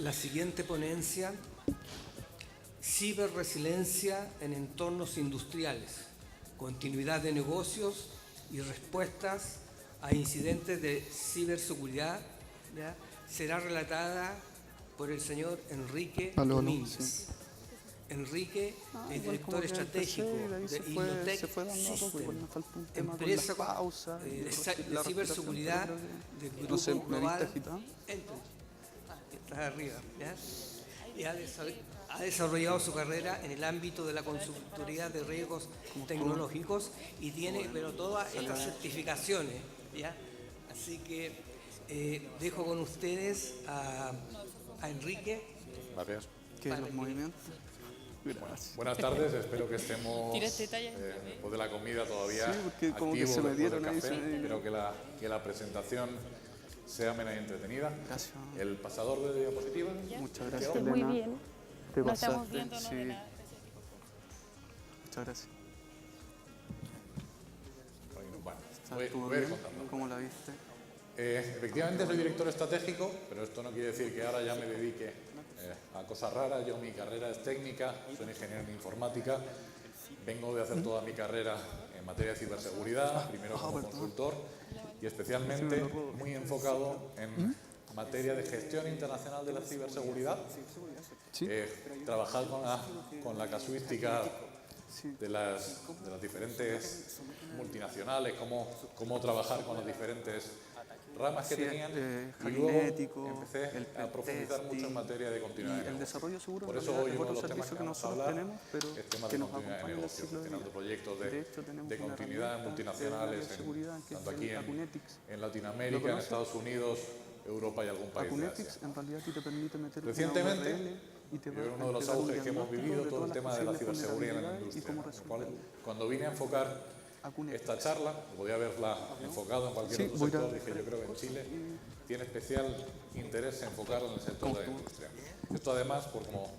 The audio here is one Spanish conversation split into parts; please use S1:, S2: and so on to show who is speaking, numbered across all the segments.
S1: la siguiente ponencia: ciberresiliencia en entornos industriales, continuidad de negocios y respuestas a incidentes de ciberseguridad, ¿ya? Será relatada por el señor Enrique Domínguez. Enrique es director estratégico de Innotech Systems, empresa de ciberseguridad del grupo global. Estás arriba, ¿ya? Y ha desarrollado su carrera en el ámbito de la consultoría de riesgos tecnológicos y tiene todas estas certificaciones, ¿ya? Así que dejo con ustedes a Enrique.
S2: Gracias.
S3: ¿Qué es los movimientos? Gracias.
S2: Buenas tardes, espero que estemos después de la comida todavía
S3: como que
S2: activos
S3: se me
S2: después
S3: dieron
S2: del
S3: ahí,
S2: café. Espero que la presentación sea amena y entretenida.
S3: Gracias.
S2: El pasador de diapositivas.
S3: Muchas gracias,
S2: Elena.
S4: Muy bien.
S3: Te
S4: No estamos
S3: pasaste.
S4: viendo
S3: Sí.
S4: nada.
S3: Muchas gracias.
S2: Bueno, voy a ir contando.
S3: ¿Cómo la viste?
S2: Efectivamente soy director estratégico, pero esto no quiere decir que ahora ya me dedique a cosas raras. Yo mi carrera es técnica, soy ingeniero en informática, vengo de hacer toda mi carrera en materia de ciberseguridad, primero como consultor y especialmente muy enfocado en materia de gestión internacional de la ciberseguridad. Trabajar con la casuística de las
S3: diferentes
S2: multinacionales, cómo trabajar con las diferentes ramas que tenían, y luego empecé a profundizar mucho en materia de continuidad de
S3: el
S2: negocio.
S3: desarrollo seguro.
S2: Por eso hoy uno de los temas
S3: servicio
S2: que vamos a
S3: nosotros
S2: hablar
S3: tenemos, pero
S2: es tema
S3: que
S2: de
S3: nos
S2: continuidad de
S3: acompaña en el
S2: negocio,
S3: ciclo de
S2: gestionando
S3: vida.
S2: proyectos
S3: De hecho, tenemos
S2: de
S3: una
S2: continuidad
S3: herramienta
S2: multinacionales,
S3: de seguridad que es
S2: tanto
S3: el
S2: aquí
S3: Acunetics.
S2: en Latinoamérica, en
S3: conoces?
S2: Estados Unidos, Europa y algún país de
S3: Acunetics
S2: Asia.
S3: en realidad te permite meter
S2: Recientemente,
S3: una URL y te va
S2: uno de los
S3: a entregar un
S2: auges que hemos
S3: diagnóstico
S2: vivido,
S3: de
S2: todo el
S3: todas
S2: tema
S3: las
S2: de la
S3: posibles
S2: ciberseguridad en la
S3: vulnerabilidades y
S2: industria.
S3: como
S2: Con lo
S3: resultado.
S2: cual, cuando vine a enfocar esta charla, podía haberla enfocado en cualquier otro sector, dije yo creo que en Chile tiene especial interés enfocarla en el sector de la industria. Esto además, por como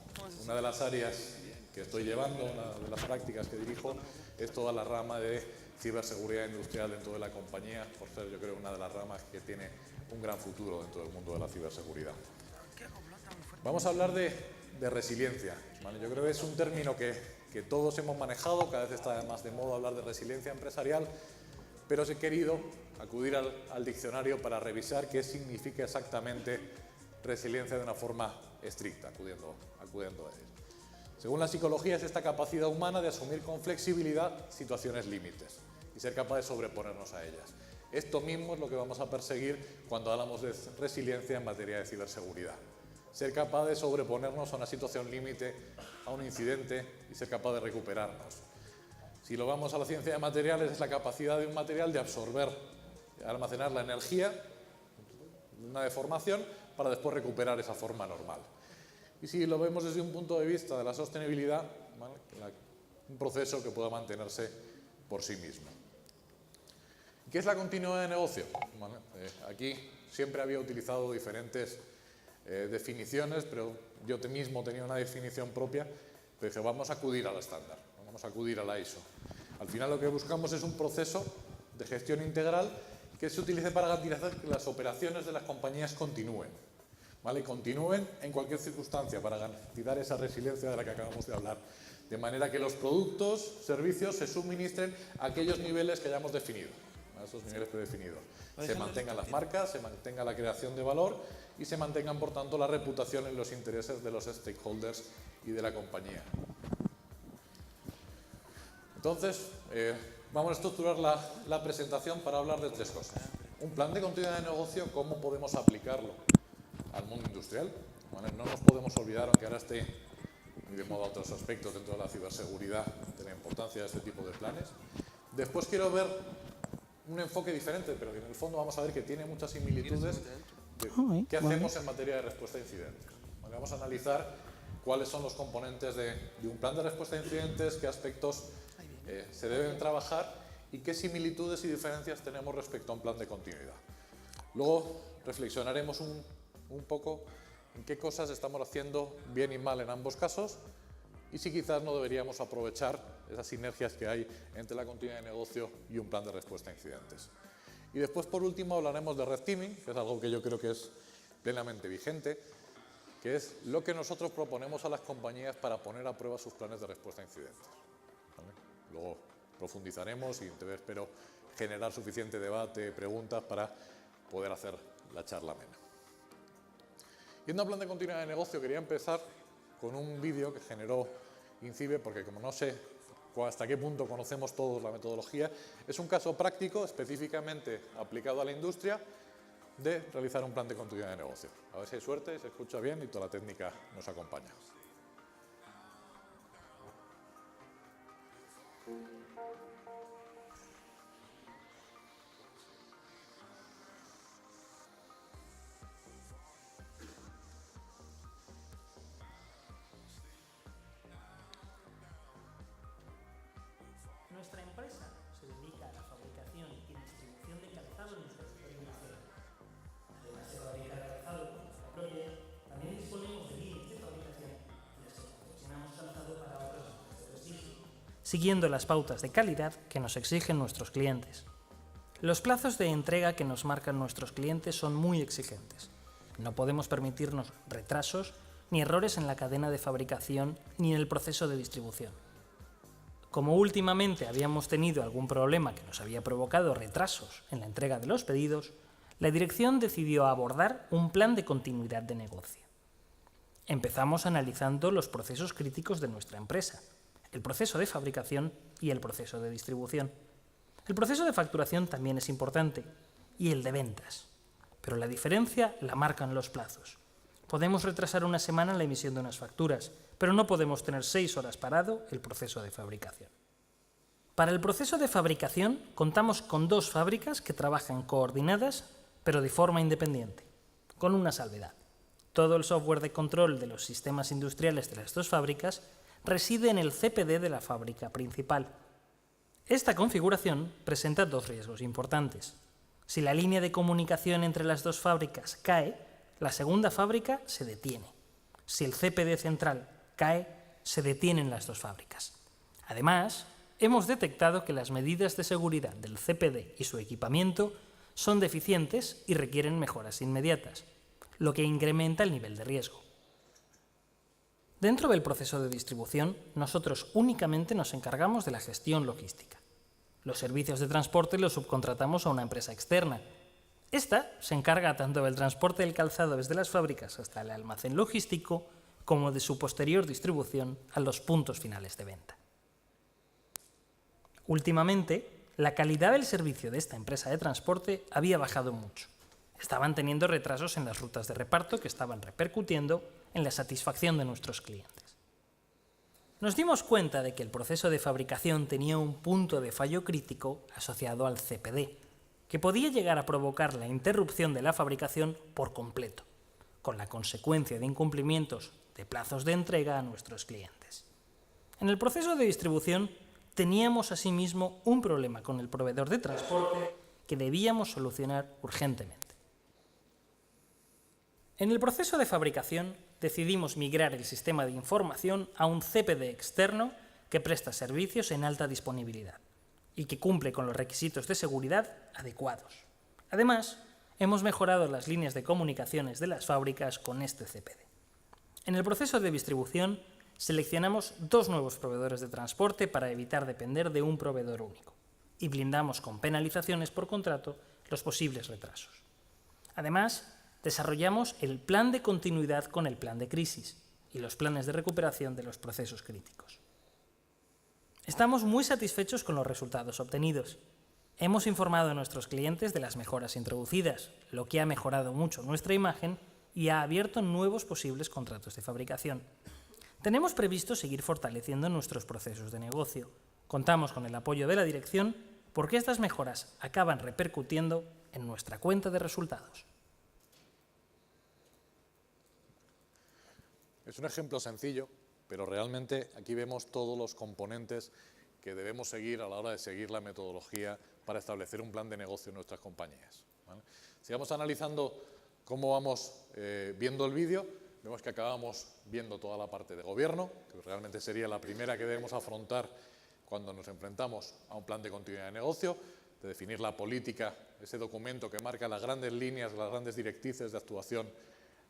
S2: una de las áreas que estoy llevando, una de las prácticas que dirijo, es toda la rama de ciberseguridad industrial dentro de la compañía, por ser yo creo una de las ramas que tiene un gran futuro dentro del mundo de la ciberseguridad. Vamos a hablar de resiliencia, ¿vale? Yo creo que es un término que todos hemos manejado, cada vez está más de moda hablar de resiliencia empresarial, pero os he querido acudir al diccionario para revisar qué significa exactamente resiliencia de una forma estricta, acudiendo a él. Según la psicología, es esta capacidad humana de asumir con flexibilidad situaciones límites y ser capaz de sobreponernos a ellas. Esto mismo es lo que vamos a perseguir cuando hablamos de resiliencia en materia de ciberseguridad. Ser capaz de sobreponernos a una situación límite, a un incidente y ser capaz de recuperarnos. Si lo vamos a la ciencia de materiales, es la capacidad de un material de absorber, de almacenar la energía de una deformación para después recuperar esa forma normal. Y si lo vemos desde un punto de vista de la sostenibilidad, ¿vale? Un proceso que pueda mantenerse por sí mismo. ¿Qué es la continuidad de negocio? ¿Vale? Aquí siempre había utilizado diferentes definiciones, pero yo mismo tenía una definición propia, pero dije, vamos a acudir al estándar, vamos a acudir a la ISO. Al final lo que buscamos es un proceso de gestión integral que se utilice para garantizar que las operaciones de las compañías continúen, ¿vale? Continúen en cualquier circunstancia para garantizar esa resiliencia de la que acabamos de hablar, de manera que los productos, servicios se suministren a aquellos niveles que hayamos definido, a esos niveles predefinidos. Se mantengan las marcas, se mantenga la creación de valor y se mantengan, por tanto, la reputación y los intereses de los stakeholders y de la compañía. Entonces, vamos a estructurar la presentación para hablar de tres cosas. Un plan de continuidad de negocio, cómo podemos aplicarlo al mundo industrial. ¿Vale? No nos podemos olvidar, aunque ahora esté muy de moda otros aspectos dentro de la ciberseguridad, de la importancia de este tipo de planes. Después quiero ver un enfoque diferente, pero que en el fondo vamos a ver que tiene muchas similitudes de qué hacemos en materia de respuesta a incidentes. ¿Vale? Vamos a analizar cuáles son los componentes de un plan de respuesta a incidentes, qué aspectos se deben trabajar y qué similitudes y diferencias tenemos respecto a un plan de continuidad. Luego reflexionaremos un poco en qué cosas estamos haciendo bien y mal en ambos casos y si quizás no deberíamos aprovechar esas sinergias que hay entre la continuidad de negocio y un plan de respuesta a incidentes. Y después, por último, hablaremos de red teaming, que es algo que yo creo que es plenamente vigente, que es lo que nosotros proponemos a las compañías para poner a prueba sus planes de respuesta a incidentes. ¿Vale? Luego profundizaremos y espero generar suficiente debate, preguntas para poder hacer la charla amena. Yendo a plan de continuidad de negocio, quería empezar con un vídeo que generó INCIBE, porque como no sé hasta qué punto conocemos todos la metodología, es un caso práctico específicamente aplicado a la industria de realizar un plan de continuidad de negocio. A ver si hay suerte, se escucha bien y toda la técnica nos acompaña.
S4: Nuestra empresa se dedica a la fabricación y distribución de calzado en nuestra territorio nacional. Además de fabricar calzado con nuestra propia, también disponemos de líneas de fabricación en las que confeccionamos calzado para otras marcas de prestigio, siguiendo las pautas de calidad que nos exigen nuestros clientes. Los plazos de entrega que nos marcan nuestros clientes son muy exigentes. No podemos permitirnos retrasos ni errores en la cadena de fabricación ni en el proceso de distribución. Como últimamente habíamos tenido algún problema que nos había provocado retrasos en la entrega de los pedidos, la dirección decidió abordar un plan de continuidad de negocio. Empezamos analizando los procesos críticos de nuestra empresa, el proceso de fabricación y el proceso de distribución. El proceso de facturación también es importante, y el de ventas, pero la diferencia la marcan los plazos. Podemos retrasar una semana la emisión de unas facturas, pero no podemos tener 6 horas parado el proceso de fabricación. Para el proceso de fabricación contamos con 2 fábricas que trabajan coordinadas, pero de forma independiente, con una salvedad. Todo el software de control de los sistemas industriales de las 2 fábricas reside en el CPD de la fábrica principal. Esta configuración presenta 2 riesgos importantes. Si la línea de comunicación entre las 2 fábricas cae, la segunda fábrica se detiene. Si el CPD central cae, se detienen las 2 fábricas. Además, hemos detectado que las medidas de seguridad del CPD y su equipamiento son deficientes y requieren mejoras inmediatas, lo que incrementa el nivel de riesgo. Dentro del proceso de distribución, nosotros únicamente nos encargamos de la gestión logística. Los servicios de transporte los subcontratamos a una empresa externa. Esta se encarga tanto del transporte del calzado desde las fábricas hasta el almacén logístico, como de su posterior distribución a los puntos finales de venta. Últimamente, la calidad del servicio de esta empresa de transporte había bajado mucho. Estaban teniendo retrasos en las rutas de reparto que estaban repercutiendo en la satisfacción de nuestros clientes. Nos dimos cuenta de que el proceso de fabricación tenía un punto de fallo crítico asociado al CPD, que podía llegar a provocar la interrupción de la fabricación por completo, con la consecuencia de incumplimientos de plazos de entrega a nuestros clientes. En el proceso de distribución teníamos asimismo un problema con el proveedor de transporte que debíamos solucionar urgentemente. En el proceso de fabricación decidimos migrar el sistema de información a un CPD externo que presta servicios en alta disponibilidad y que cumple con los requisitos de seguridad adecuados. Además, hemos mejorado las líneas de comunicaciones de las fábricas con este CPD. En el proceso de distribución, seleccionamos 2 nuevos proveedores de transporte para evitar depender de un proveedor único y blindamos con penalizaciones por contrato los posibles retrasos. Además, desarrollamos el plan de continuidad con el plan de crisis y los planes de recuperación de los procesos críticos. Estamos muy satisfechos con los resultados obtenidos. Hemos informado a nuestros clientes de las mejoras introducidas, lo que ha mejorado mucho nuestra imagen y ha abierto nuevos posibles contratos de fabricación. Tenemos previsto seguir fortaleciendo nuestros procesos de negocio. Contamos con el apoyo de la dirección porque estas mejoras acaban repercutiendo en nuestra cuenta de resultados.
S2: Es un ejemplo sencillo, pero realmente aquí vemos todos los componentes que debemos seguir a la hora de seguir la metodología para establecer un plan de negocio en nuestras compañías, ¿vale? Si vamos analizando cómo vamos viendo el vídeo, vemos que acabamos viendo toda la parte de gobierno, que realmente sería la primera que debemos afrontar cuando nos enfrentamos a un plan de continuidad de negocio, de definir la política, ese documento que marca las grandes líneas, las grandes directrices de actuación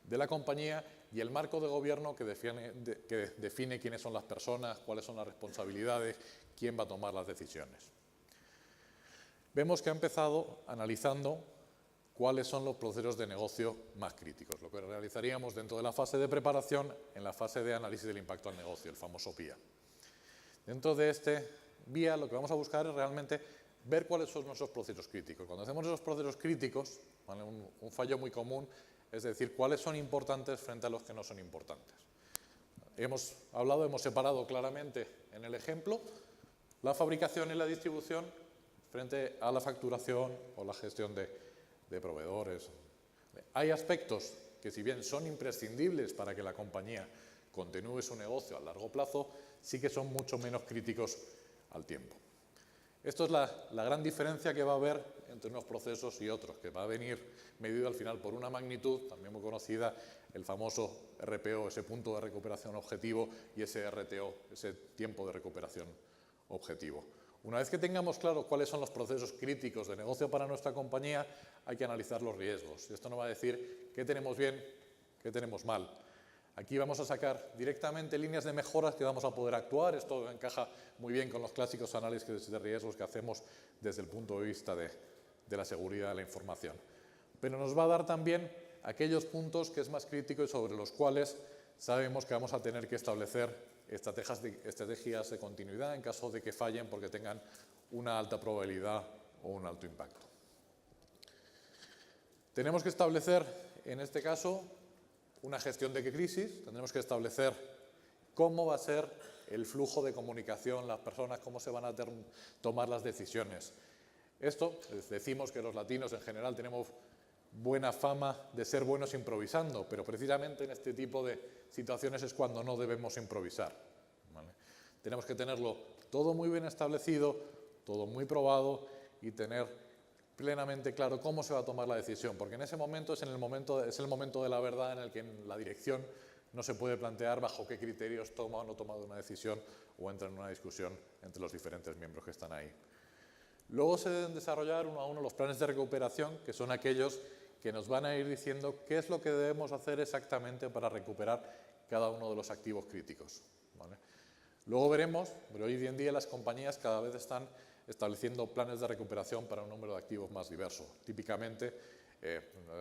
S2: de la compañía y el marco de gobierno que define quiénes son las personas, cuáles son las responsabilidades, quién va a tomar las decisiones. Vemos que ha empezado analizando cuáles son los procesos de negocio más críticos, lo que realizaríamos dentro de la fase de preparación en la fase de análisis del impacto al negocio, el famoso PIA. Dentro de este vía lo que vamos a buscar es realmente ver cuáles son nuestros procesos críticos. Cuando hacemos esos procesos críticos, ¿vale? Un fallo muy común es decir cuáles son importantes frente a los que no son importantes. Hemos separado claramente en el ejemplo la fabricación y la distribución frente a la facturación o la gestión de proveedores. Hay aspectos que, si bien son imprescindibles para que la compañía continúe su negocio a largo plazo, sí que son mucho menos críticos al tiempo. Esto es la gran diferencia que va a haber entre unos procesos y otros, que va a venir medido al final por una magnitud, también muy conocida, el famoso RPO, ese punto de recuperación objetivo, y ese RTO, ese tiempo de recuperación objetivo. Una vez que tengamos claro cuáles son los procesos críticos de negocio para nuestra compañía, hay que analizar los riesgos. Esto nos va a decir qué tenemos bien, qué tenemos mal. Aquí vamos a sacar directamente líneas de mejoras que vamos a poder actuar. Esto encaja muy bien con los clásicos análisis de riesgos que hacemos desde el punto de vista de la seguridad de la información. Pero nos va a dar también aquellos puntos que es más crítico y sobre los cuales sabemos que vamos a tener que establecer estrategias de continuidad en caso de que fallen porque tengan una alta probabilidad o un alto impacto. Tenemos que establecer, en este caso, una gestión de crisis. Tendremos que establecer cómo va a ser el flujo de comunicación, las personas, cómo se van a tomar las decisiones. Esto, decimos que los latinos en general tenemos buena fama de ser buenos improvisando, pero precisamente en este tipo de situaciones es cuando no debemos improvisar, ¿vale? Tenemos que tenerlo todo muy bien establecido, todo muy probado y tener plenamente claro cómo se va a tomar la decisión, porque en ese momento es el momento de la verdad en el que en la dirección no se puede plantear bajo qué criterios toma o no toma una decisión o entra en una discusión entre los diferentes miembros que están ahí. Luego se deben desarrollar uno a uno los planes de recuperación, que son aquellos que nos van a ir diciendo qué es lo que debemos hacer exactamente para recuperar cada uno de los activos críticos, ¿vale? Luego veremos, pero hoy en día las compañías cada vez están estableciendo planes de recuperación para un número de activos más diverso. Típicamente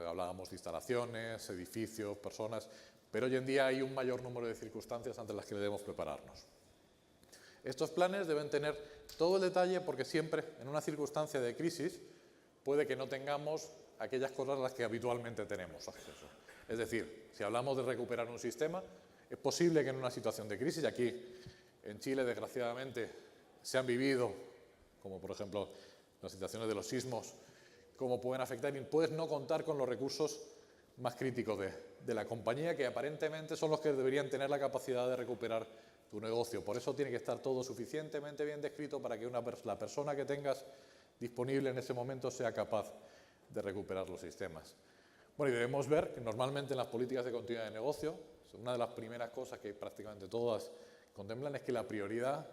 S2: hablábamos de instalaciones, edificios, personas, pero hoy en día hay un mayor número de circunstancias ante las que debemos prepararnos. Estos planes deben tener todo el detalle porque siempre en una circunstancia de crisis puede que no tengamos aquellas cosas a las que habitualmente tenemos acceso. Es decir, si hablamos de recuperar un sistema, es posible que en una situación de crisis, y aquí en Chile desgraciadamente se han vivido, como por ejemplo las situaciones de los sismos, cómo pueden afectar y puedes no contar con los recursos más críticos de la compañía, que aparentemente son los que deberían tener la capacidad de recuperar tu negocio. Por eso tiene que estar todo suficientemente bien descrito para que la persona que tengas disponible en ese momento sea capaz de recuperar los sistemas. Bueno, y debemos ver que normalmente en las políticas de continuidad de negocio, una de las primeras cosas que prácticamente todas contemplan es que la prioridad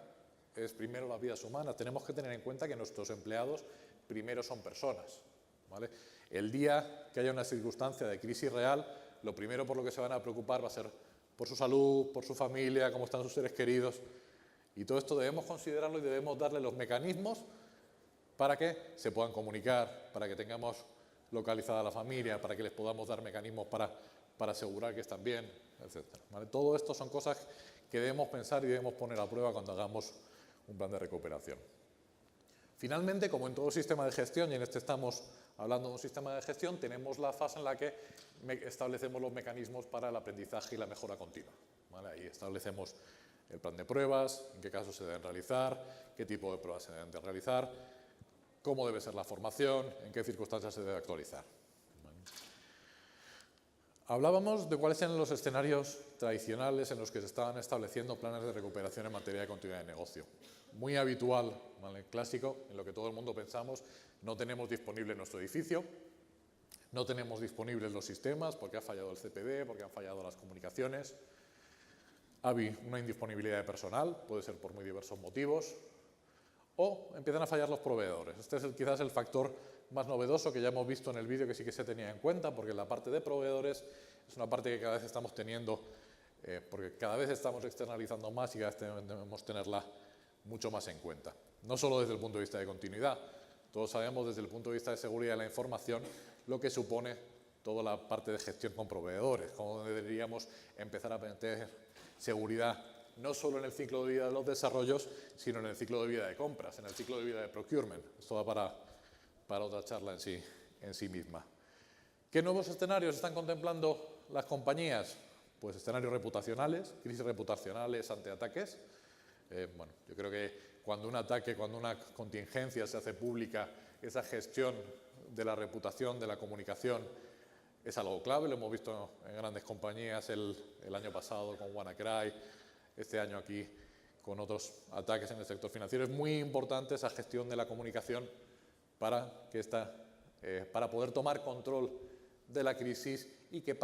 S2: es primero las vidas humanas. Tenemos que tener en cuenta que nuestros empleados primero son personas, ¿vale? El día que haya una circunstancia de crisis real, lo primero por lo que se van a preocupar va a ser por su salud, por su familia, cómo están sus seres queridos. Y todo esto debemos considerarlo y debemos darle los mecanismos para que se puedan comunicar, para que tengamos localizada a la familia, para que les podamos dar mecanismos para asegurar que están bien, etc. ¿Vale? Todo esto son cosas que debemos pensar y debemos poner a prueba cuando hagamos un plan de recuperación. Finalmente, como en todo sistema de gestión, y en este estamos hablando de un sistema de gestión, tenemos la fase en la que establecemos los mecanismos para el aprendizaje y la mejora continua, ¿vale? Ahí establecemos el plan de pruebas, en qué casos se deben realizar, qué tipo de pruebas se deben de realizar, cómo debe ser la formación, en qué circunstancias se debe actualizar. ¿Vale? Hablábamos de cuáles eran los escenarios tradicionales en los que se estaban estableciendo planes de recuperación en materia de continuidad de negocio. Muy habitual, ¿vale? Clásico, en lo que todo el mundo pensamos, no tenemos disponible nuestro edificio, no tenemos disponibles los sistemas porque ha fallado el CPD, porque han fallado las comunicaciones, ha habido una indisponibilidad de personal, puede ser por muy diversos motivos, o empiezan a fallar los proveedores. Este es quizás el factor más novedoso que ya hemos visto en el vídeo, que sí que se tenía en cuenta, porque la parte de proveedores es una parte que cada vez estamos teniendo, porque cada vez estamos externalizando más y cada vez debemos tenerla mucho más en cuenta. No solo desde el punto de vista de continuidad, todos sabemos desde el punto de vista de seguridad de la información lo que supone toda la parte de gestión con proveedores, cómo deberíamos empezar a meter seguridad no solo en el ciclo de vida de los desarrollos, sino en el ciclo de vida de compras, en el ciclo de vida de procurement. Esto va para otra charla en sí misma. ¿Qué nuevos escenarios están contemplando las compañías? Pues escenarios reputacionales, crisis reputacionales ante ataques. Bueno, yo creo que cuando un ataque, cuando una contingencia se hace pública, esa gestión de la reputación, de la comunicación, es algo clave. Lo hemos visto en grandes compañías el año pasado con WannaCry, este año aquí con otros ataques en el sector financiero. Es muy importante esa gestión de la comunicación para poder tomar control de la crisis y que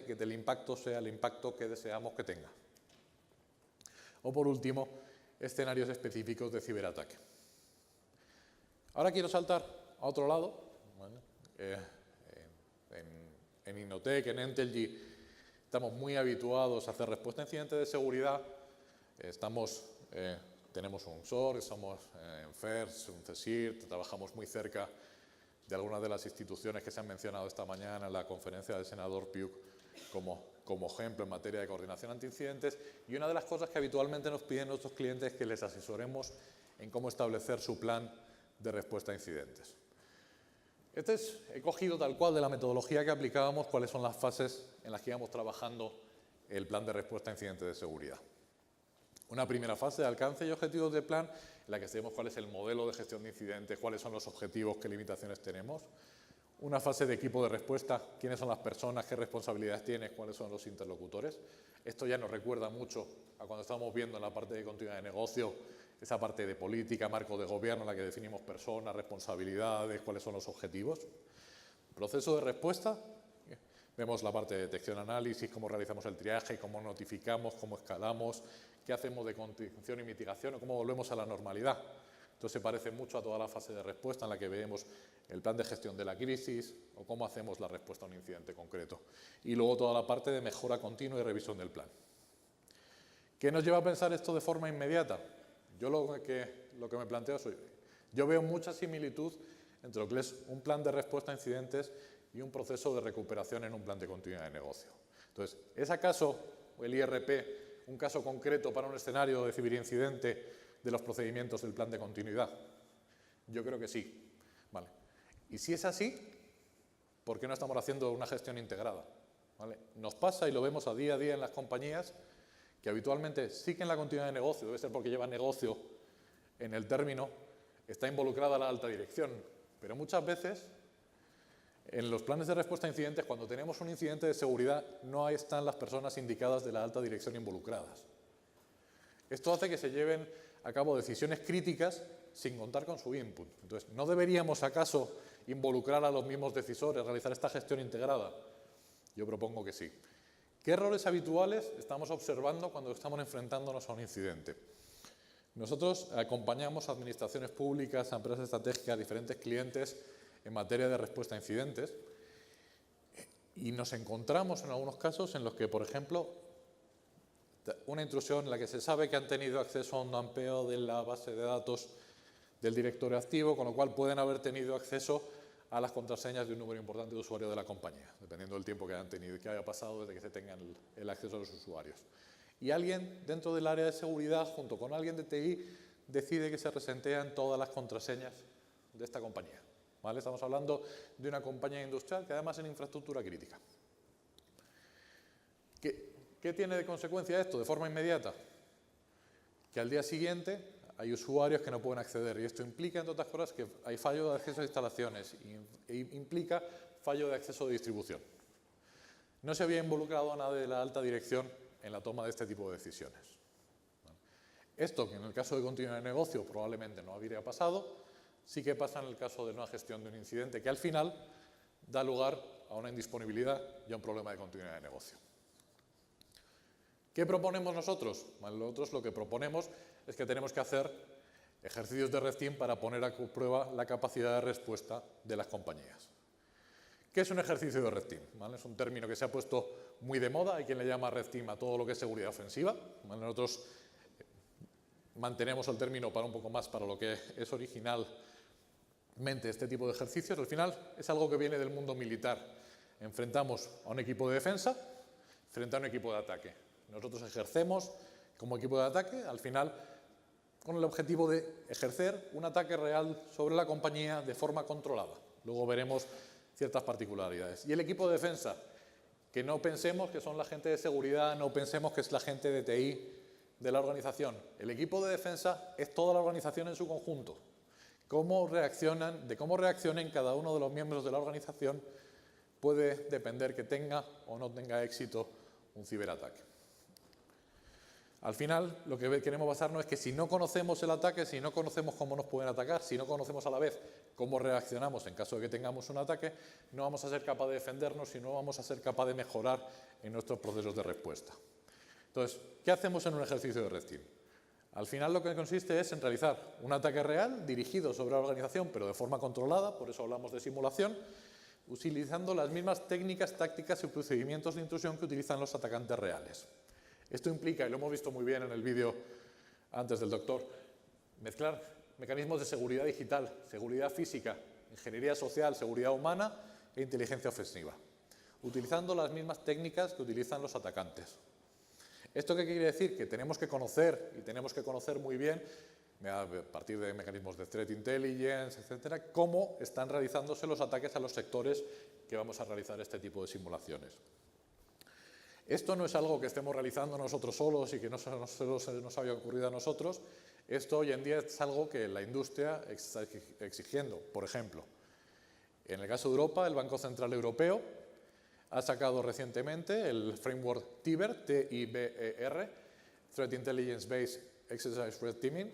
S2: el impacto sea el impacto que deseamos que tenga. O por último, escenarios específicos de ciberataque. Ahora quiero saltar a otro lado. ¿Vale? En Innotec, en Entelgy, estamos muy habituados a hacer respuesta a incidentes de seguridad. Tenemos un SOR, somos en FERS, un CSIRT, trabajamos muy cerca de algunas de las instituciones que se han mencionado esta mañana en la conferencia del senador Piuk como ejemplo en materia de coordinación ante incidentes, y una de las cosas que habitualmente nos piden nuestros clientes es que les asesoremos en cómo establecer su plan de respuesta a incidentes. He cogido tal cual de la metodología que aplicábamos cuáles son las fases en las que íbamos trabajando el plan de respuesta a incidentes de seguridad. Una primera fase de alcance y objetivos del plan, en la que sabemos cuál es el modelo de gestión de incidentes, cuáles son los objetivos, qué limitaciones tenemos. Una fase de equipo de respuesta, quiénes son las personas, qué responsabilidades tienen, cuáles son los interlocutores. Esto ya nos recuerda mucho a cuando estábamos viendo en la parte de continuidad de negocio, esa parte de política, marco de gobierno, en la que definimos personas, responsabilidades, cuáles son los objetivos. Proceso de respuesta. Vemos la parte de detección, análisis, cómo realizamos el triaje, cómo notificamos, cómo escalamos, qué hacemos de contención y mitigación o cómo volvemos a la normalidad. Entonces se parece mucho a toda la fase de respuesta en la que vemos el plan de gestión de la crisis o cómo hacemos la respuesta a un incidente concreto. Y luego toda la parte de mejora continua y revisión del plan. ¿Qué nos lleva a pensar esto de forma inmediata? Yo lo que me planteo es, yo veo mucha similitud entre lo que es un plan de respuesta a incidentes y un proceso de recuperación en un plan de continuidad de negocio. Entonces, ¿es acaso el IRP un caso concreto para un escenario de ciberincidente de los procedimientos del plan de continuidad? Yo creo que sí. Vale. Y si es así, ¿por qué no estamos haciendo una gestión integrada? ¿Vale? Nos pasa, y lo vemos a día en las compañías, que habitualmente sí que en la continuidad de negocio, debe ser porque lleva negocio en el término, está involucrada la alta dirección, pero muchas veces en los planes de respuesta a incidentes, cuando tenemos un incidente de seguridad, no están las personas indicadas de la alta dirección involucradas. Esto hace que se lleven a cabo decisiones críticas sin contar con su input. Entonces, ¿no deberíamos acaso involucrar a los mismos decisores, realizar esta gestión integrada? Yo propongo que sí. ¿Qué errores habituales estamos observando cuando estamos enfrentándonos a un incidente? Nosotros acompañamos a administraciones públicas, a empresas estratégicas, a diferentes clientes en materia de respuesta a incidentes y nos encontramos en algunos casos en los que, por ejemplo, una intrusión en la que se sabe que han tenido acceso a un dumpeo de la base de datos del directorio activo, con lo cual pueden haber tenido acceso a las contraseñas de un número importante de usuarios de la compañía, dependiendo del tiempo que hayan tenido y que haya pasado desde que se tengan el acceso a los usuarios. Y alguien dentro del área de seguridad, junto con alguien de TI, decide que se resetean todas las contraseñas de esta compañía. ¿Vale? Estamos hablando de una compañía industrial que además es en infraestructura crítica. ¿Qué tiene de consecuencia esto de forma inmediata? Que al día siguiente hay usuarios que no pueden acceder y esto implica, entre otras cosas, que hay fallo de acceso a instalaciones e implica fallo de acceso de distribución. No se había involucrado a nadie de la alta dirección en la toma de este tipo de decisiones. Esto, que en el caso de continuidad de negocio probablemente no habría pasado, sí que pasa en el caso de una gestión de un incidente que al final da lugar a una indisponibilidad y a un problema de continuidad de negocio. ¿Qué proponemos nosotros? Nosotros lo que proponemos es que tenemos que hacer Ejercicios de Red Team para poner a prueba la capacidad de respuesta de las compañías. ¿Qué es un ejercicio de Red Team? ¿Vale? Es un término que se ha puesto muy de moda. Hay quien le llama Red Team a todo lo que es seguridad ofensiva. ¿Vale? Nosotros mantenemos el término para un poco más para lo que es originalmente este tipo de ejercicios. Al final es algo que viene del mundo militar. Enfrentamos a un equipo de defensa frente a un equipo de ataque. Nosotros ejercemos como equipo de ataque, al final con el objetivo de ejercer un ataque real sobre la compañía de forma controlada. Luego veremos ciertas particularidades. Y el equipo de defensa, que no pensemos que son la gente de seguridad, no pensemos que es la gente de TI de la organización. El equipo de defensa es toda la organización en su conjunto. De cómo reaccionen cada uno de los miembros de la organización puede depender que tenga o no tenga éxito un ciberataque. Al final, lo que queremos basarnos es que si no conocemos el ataque, si no conocemos cómo nos pueden atacar, si no conocemos a la vez cómo reaccionamos en caso de que tengamos un ataque, no vamos a ser capaces de defendernos y no vamos a ser capaces de mejorar en nuestros procesos de respuesta. Entonces, ¿qué hacemos en un ejercicio de Red Team? Al final lo que consiste es en realizar un ataque real dirigido sobre la organización, pero de forma controlada, por eso hablamos de simulación, utilizando las mismas técnicas, tácticas y procedimientos de intrusión que utilizan los atacantes reales. Esto implica, y lo hemos visto muy bien en el vídeo antes del doctor, mezclar mecanismos de seguridad digital, seguridad física, ingeniería social, seguridad humana e inteligencia ofensiva, utilizando las mismas técnicas que utilizan los atacantes. ¿Esto qué quiere decir? Que tenemos que conocer, y tenemos que conocer muy bien, a partir de mecanismos de threat intelligence, etcétera, cómo están realizándose los ataques a los sectores que vamos a realizar este tipo de simulaciones. Esto no es algo que estemos realizando nosotros solos y que no se nos había ocurrido a nosotros. Esto hoy en día es algo que la industria está exigiendo. Por ejemplo, en el caso de Europa, el Banco Central Europeo ha sacado recientemente el framework TIBER, T-I-B-E-R, Threat Intelligence Based Exercise Red Teaming,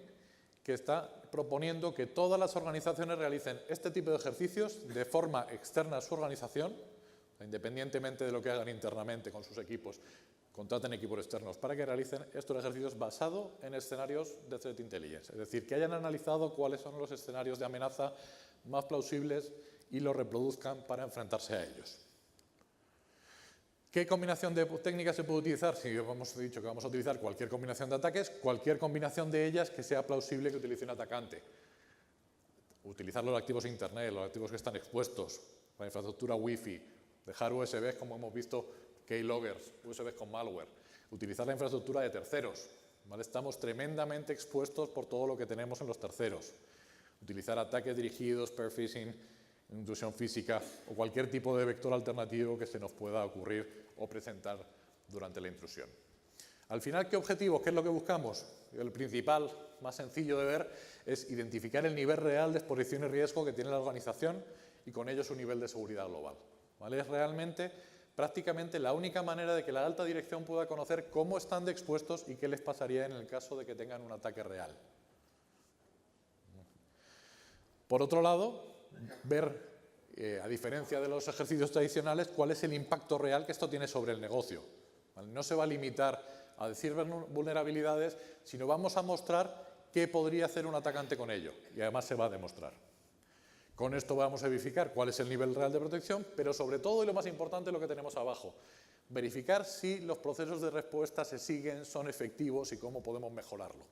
S2: que está proponiendo que todas las organizaciones realicen este tipo de ejercicios de forma externa a su organización, independientemente de lo que hagan internamente con sus equipos, contraten equipos externos para que realicen estos ejercicios basados en escenarios de Threat Intelligence. Es decir, que hayan analizado cuáles son los escenarios de amenaza más plausibles y los reproduzcan para enfrentarse a ellos. ¿Qué combinación de técnicas se puede utilizar? Si hemos dicho que vamos a utilizar cualquier combinación de ataques, cualquier combinación de ellas que sea plausible que utilice un atacante. Utilizar los activos de Internet, los activos que están expuestos, la infraestructura Wi-Fi, dejar USBs, como hemos visto, keyloggers, USBs con malware, utilizar la infraestructura de terceros. ¿Vale? Estamos tremendamente expuestos por todo lo que tenemos en los terceros. Utilizar ataques dirigidos, pair phishing, intrusión física o cualquier tipo de vector alternativo que se nos pueda ocurrir o presentar durante la intrusión. Al final, ¿qué objetivos? ¿Qué es lo que buscamos? El principal, más sencillo de ver, es identificar el nivel real de exposición y riesgo que tiene la organización y con ello su nivel de seguridad global. ¿Vale? Es realmente, prácticamente, la única manera de que la alta dirección pueda conocer cómo están de expuestos y qué les pasaría en el caso de que tengan un ataque real. Por otro lado, ver, a diferencia de los ejercicios tradicionales, cuál es el impacto real que esto tiene sobre el negocio. ¿Vale? No se va a limitar a decir vulnerabilidades, sino vamos a mostrar qué podría hacer un atacante con ello. Y además se va a demostrar. Con esto vamos a verificar cuál es el nivel real de protección, pero sobre todo, y lo más importante, lo que tenemos abajo, verificar si los procesos de respuesta se siguen, son efectivos y cómo podemos mejorarlo.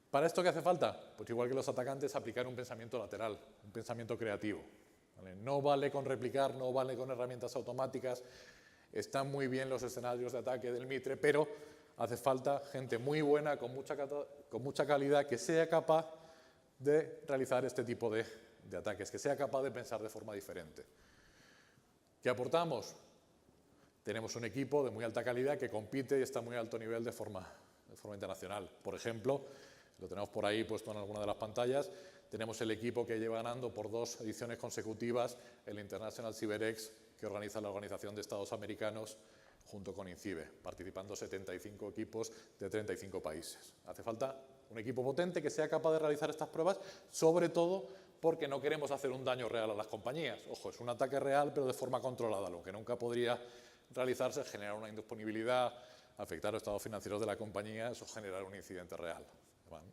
S2: ¿Para esto qué hace falta? Pues igual que los atacantes, aplicar un pensamiento lateral, un pensamiento creativo. ¿Vale? No vale con replicar, no vale con herramientas automáticas, están muy bien los escenarios de ataque del Mitre, pero hace falta gente muy buena, con mucha calidad, que sea capaz de realizar este tipo de ataques, que sea capaz de pensar de forma diferente. ¿Qué aportamos? Tenemos un equipo de muy alta calidad que compite y está a muy alto nivel de forma internacional. Por ejemplo, lo tenemos por ahí puesto en alguna de las pantallas, tenemos el equipo que lleva ganando por 2 ediciones consecutivas el International CyberX, que organiza la Organización de Estados Americanos junto con INCIBE, participando 75 equipos de 35 países. Hace falta un equipo potente que sea capaz de realizar estas pruebas, sobre todo porque no queremos hacer un daño real a las compañías. Ojo, es un ataque real, pero de forma controlada. Lo que nunca podría realizarse es generar una indisponibilidad, afectar los estados financieros de la compañía, eso generar un incidente real. ¿Vale?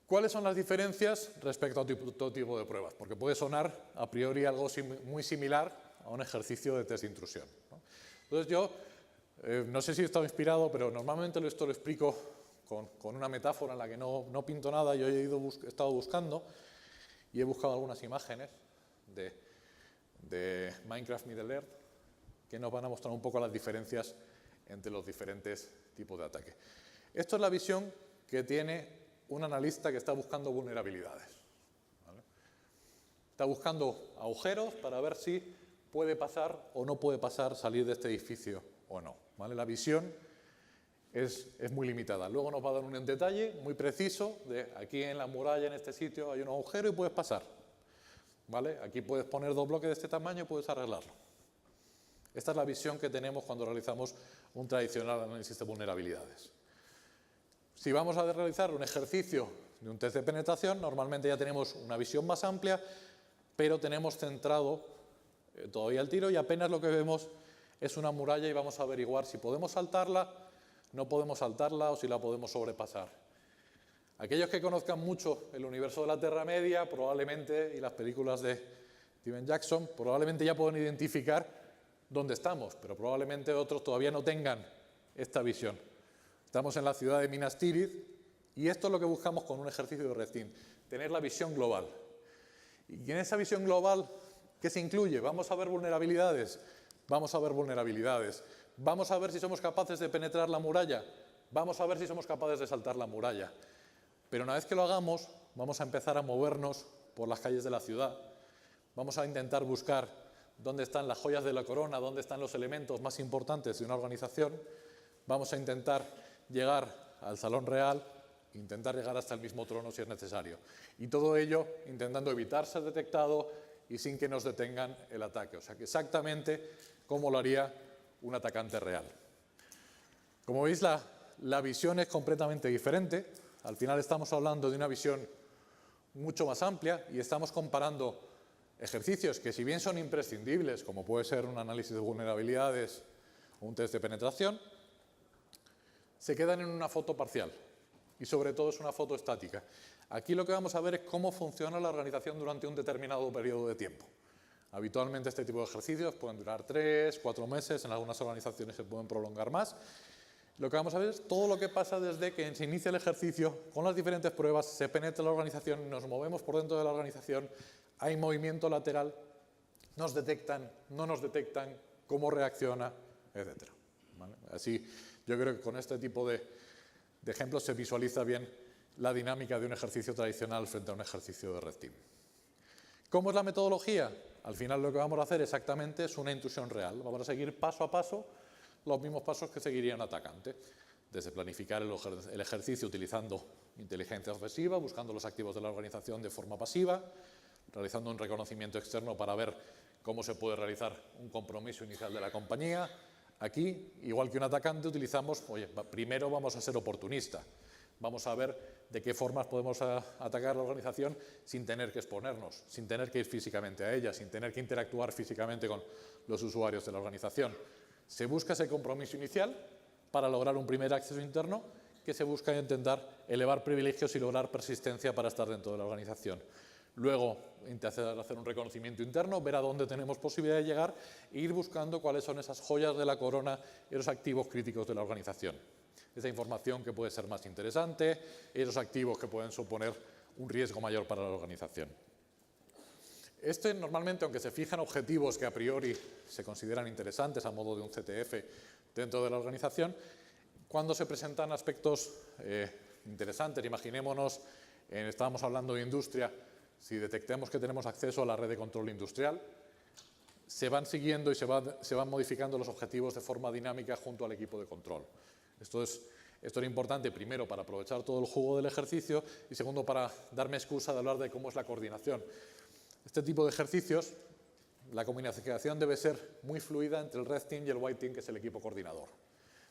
S2: ¿Cuáles son las diferencias respecto a todo tipo de pruebas? Porque puede sonar a priori algo muy similar a un ejercicio de test de intrusión, ¿no? Entonces yo, no sé si he estado inspirado, pero normalmente esto lo explico con una metáfora en la que no pinto nada. Yo he estado buscando y he buscado algunas imágenes de Minecraft Middle Earth que nos van a mostrar un poco las diferencias entre los diferentes tipos de ataque. Esto es la visión que tiene un analista que está buscando vulnerabilidades, ¿vale? Está buscando agujeros para ver si puede pasar o no puede pasar, salir de este edificio o no, ¿vale? La visión es muy limitada. Luego nos va a dar un detalle muy preciso de aquí en la muralla, en este sitio, hay un agujero y puedes pasar, ¿vale? Aquí puedes poner 2 bloques de este tamaño y puedes arreglarlo. Esta es la visión que tenemos cuando realizamos un tradicional análisis de vulnerabilidades. Si vamos a realizar un ejercicio de un test de penetración, normalmente ya tenemos una visión más amplia, pero tenemos centrado todavía el tiro y apenas lo que vemos es una muralla y vamos a averiguar si podemos saltarla, no podemos saltarla o si la podemos sobrepasar. Aquellos que conozcan mucho el universo de la Tierra Media, probablemente, y las películas de Steven Jackson, probablemente ya pueden identificar dónde estamos, pero probablemente otros todavía no tengan esta visión. Estamos en la ciudad de Minas Tirith y esto es lo que buscamos con un ejercicio de Red Team, tener la visión global. Y en esa visión global, ¿qué se incluye? Vamos a ver vulnerabilidades, vamos a ver vulnerabilidades, vamos a ver si somos capaces de penetrar la muralla, vamos a ver si somos capaces de saltar la muralla. Pero una vez que lo hagamos, vamos a empezar a movernos por las calles de la ciudad, vamos a intentar buscar dónde están las joyas de la corona, dónde están los elementos más importantes de una organización, vamos a intentar llegar al Salón Real, intentar llegar hasta el mismo trono si es necesario. Y todo ello intentando evitar ser detectado y sin que nos detengan el ataque. O sea, que exactamente como lo haría un atacante real. Como veis, la visión es completamente diferente. Al final estamos hablando de una visión mucho más amplia y estamos comparando ejercicios que, si bien son imprescindibles, como puede ser un análisis de vulnerabilidades o un test de penetración, se quedan en una foto parcial y sobre todo es una foto estática. Aquí lo que vamos a ver es cómo funciona la organización durante un determinado periodo de tiempo. Habitualmente este tipo de ejercicios pueden durar 3, 4 meses, en algunas organizaciones se pueden prolongar más. Lo que vamos a ver es todo lo que pasa desde que se inicia el ejercicio, con las diferentes pruebas, se penetra la organización, nos movemos por dentro de la organización, hay movimiento lateral, nos detectan, no nos detectan, cómo reacciona, etc. ¿Vale? Así, yo creo que con este tipo de ejemplos se visualiza bien la dinámica de un ejercicio tradicional frente a un ejercicio de Red Team. ¿Cómo es la metodología? Al final lo que vamos a hacer exactamente es una intrusión real. Vamos a seguir paso a paso los mismos pasos que seguiría un atacante. Desde planificar el ejercicio utilizando inteligencia ofensiva, buscando los activos de la organización de forma pasiva, realizando un reconocimiento externo para ver cómo se puede realizar un compromiso inicial de la compañía. Aquí, igual que un atacante, utilizamos, primero vamos a ser oportunista. Vamos a ver de qué formas podemos atacar la organización sin tener que exponernos, sin tener que ir físicamente a ella, sin tener que interactuar físicamente con los usuarios de la organización. Se busca ese compromiso inicial para lograr un primer acceso interno que se busca intentar elevar privilegios y lograr persistencia para estar dentro de la organización. Luego, hacer un reconocimiento interno, ver a dónde tenemos posibilidad de llegar e ir buscando cuáles son esas joyas de la corona y los activos críticos de la organización. Esa información que puede ser más interesante, esos activos que pueden suponer un riesgo mayor para la organización. Normalmente, aunque se fijan objetivos que a priori se consideran interesantes a modo de un CTF dentro de la organización, cuando se presentan aspectos interesantes, imaginémonos, estábamos hablando de industria, si detectamos que tenemos acceso a la red de control industrial, se van siguiendo y se van modificando los objetivos de forma dinámica junto al equipo de control. Esto era importante, primero, para aprovechar todo el jugo del ejercicio y segundo, para darme excusa de hablar de cómo es la coordinación. Este tipo de ejercicios, la comunicación debe ser muy fluida entre el Red Team y el White Team, que es el equipo coordinador.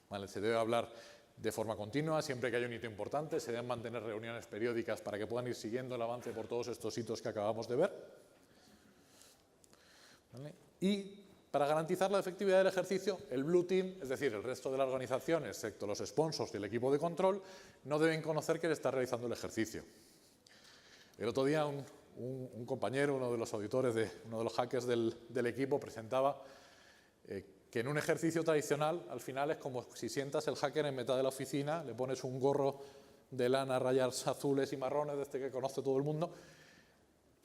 S2: ¿Vale? Se debe hablar de forma continua, siempre que haya un hito importante, se deben mantener reuniones periódicas para que puedan ir siguiendo el avance por todos estos hitos que acabamos de ver. ¿Vale? Y Para garantizar la efectividad del ejercicio, el Blue Team, es decir, el resto de la organización, excepto los sponsors y el equipo de control, no deben conocer que él está realizando el ejercicio. El otro día un compañero, uno de los auditores, uno de los hackers del equipo, presentaba que en un ejercicio tradicional, al final es como si sientas el hacker en mitad de la oficina, le pones un gorro de lana, rayas azules y marrones, de este que conoce todo el mundo,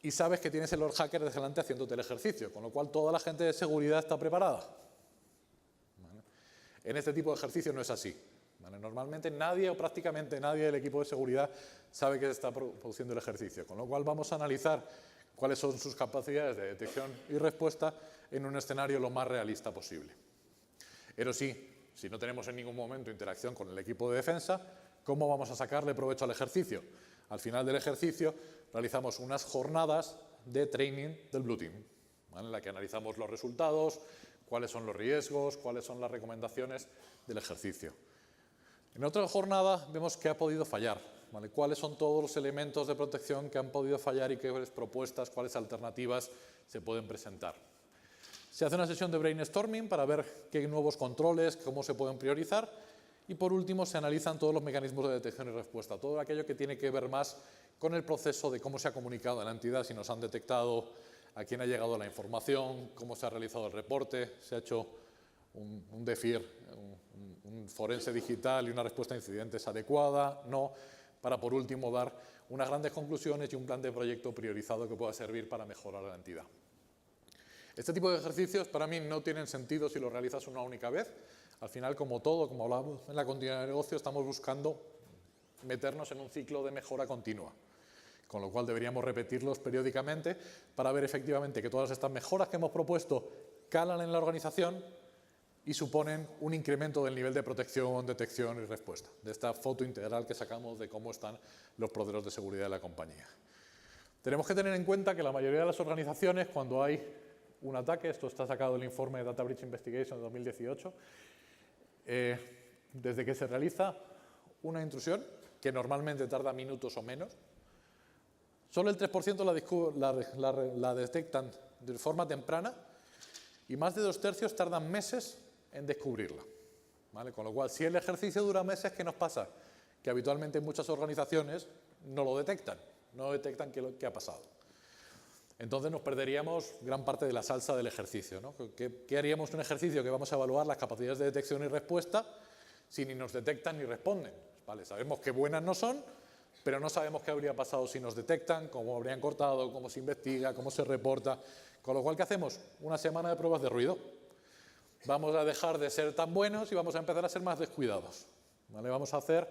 S2: y sabes que tienes el hacker de delante haciéndote el ejercicio, con lo cual toda la gente de seguridad está preparada. ¿Vale? En este tipo de ejercicio no es así. ¿Vale? Normalmente nadie o prácticamente nadie del equipo de seguridad sabe que se está produciendo el ejercicio, con lo cual vamos a analizar cuáles son sus capacidades de detección y respuesta en un escenario lo más realista posible. Pero sí, si no tenemos en ningún momento interacción con el equipo de defensa, ¿cómo vamos a sacarle provecho al ejercicio? Al final del ejercicio realizamos unas jornadas de training del Blue Team, ¿vale? En la que analizamos los resultados, cuáles son los riesgos, cuáles son las recomendaciones del ejercicio. En otra jornada vemos qué ha podido fallar, ¿vale? Cuáles son todos los elementos de protección que han podido fallar y qué propuestas, cuáles alternativas se pueden presentar. Se hace una sesión de brainstorming para ver qué nuevos controles, cómo se pueden priorizar. Y por último se analizan todos los mecanismos de detección y respuesta, todo aquello que tiene que ver más con el proceso de cómo se ha comunicado a la entidad, si nos han detectado, a quién ha llegado la información, cómo se ha realizado el reporte, se ha hecho un DEFIR, un forense digital y una respuesta a incidentes adecuada, no, para por último dar unas grandes conclusiones y un plan de proyecto priorizado que pueda servir para mejorar a la entidad. Este tipo de ejercicios para mí no tienen sentido si lo realizas una única vez. Al final, como todo, como hablábamos en la continuidad de negocio, estamos buscando meternos en un ciclo de mejora continua, con lo cual deberíamos repetirlos periódicamente para ver efectivamente que todas estas mejoras que hemos propuesto calan en la organización y suponen un incremento del nivel de protección, detección y respuesta, de esta foto integral que sacamos de cómo están los procesos de seguridad de la compañía. Tenemos que tener en cuenta que la mayoría de las organizaciones, cuando hay un ataque, esto está sacado del informe de Data Breach Investigation de 2018, desde que se realiza una intrusión, que normalmente tarda minutos o menos, solo el 3% la detectan de forma temprana y más de 2/3 tardan meses en descubrirla. ¿Vale? Con lo cual, si el ejercicio dura meses, ¿qué nos pasa? Que habitualmente en muchas organizaciones no lo detectan, no detectan qué ha pasado. Entonces nos perderíamos gran parte de la salsa del ejercicio, ¿no? ¿Qué haríamos en un ejercicio que vamos a evaluar las capacidades de detección y respuesta si ni nos detectan ni responden? ¿Vale? Sabemos que buenas no son, pero no sabemos qué habría pasado si nos detectan, cómo habrían cortado, cómo se investiga, cómo se reporta. Con lo cual, ¿qué hacemos? Una semana de pruebas de ruido. Vamos a dejar de ser tan buenos y vamos a empezar a ser más descuidados. ¿Vale? Vamos a hacer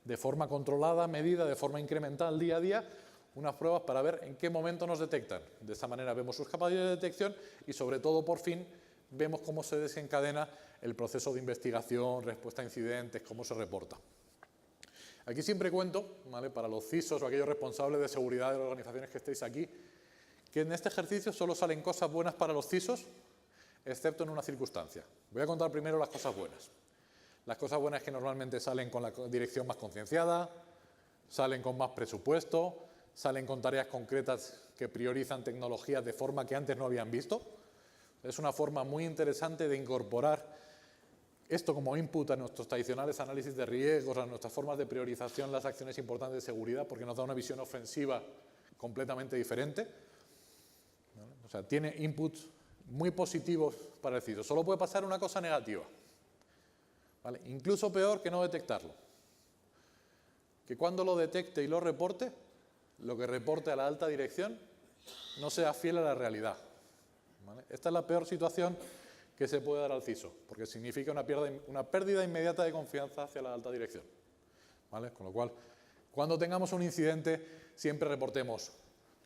S2: de forma controlada, medida, de forma incremental día a día, unas pruebas para ver en qué momento nos detectan. De esta manera vemos sus capacidades de detección y, sobre todo, por fin, vemos cómo se desencadena el proceso de investigación, respuesta a incidentes, cómo se reporta. Aquí siempre cuento, ¿vale?, para los CISOs o aquellos responsables de seguridad de las organizaciones que estéis aquí, que en este ejercicio solo salen cosas buenas para los CISOs, excepto en una circunstancia. Voy a contar primero las cosas buenas. Las cosas buenas es que normalmente salen con la dirección más concienciada, salen con más presupuesto, salen con tareas concretas que priorizan tecnologías de forma que antes no habían visto. Es una forma muy interesante de incorporar esto como input a nuestros tradicionales análisis de riesgos, a nuestras formas de priorización, las acciones importantes de seguridad, porque nos da una visión ofensiva completamente diferente. ¿Vale? O sea, tiene inputs muy positivos para el CISO. Solo puede pasar una cosa negativa, ¿vale? Incluso peor que no detectarlo. Que cuando lo detecte y lo reporte, lo que reporte a la alta dirección no sea fiel a la realidad. ¿Vale? Esta es la peor situación que se puede dar al CISO, porque significa una pérdida inmediata de confianza hacia la alta dirección. ¿Vale? Con lo cual, cuando tengamos un incidente, siempre reportemos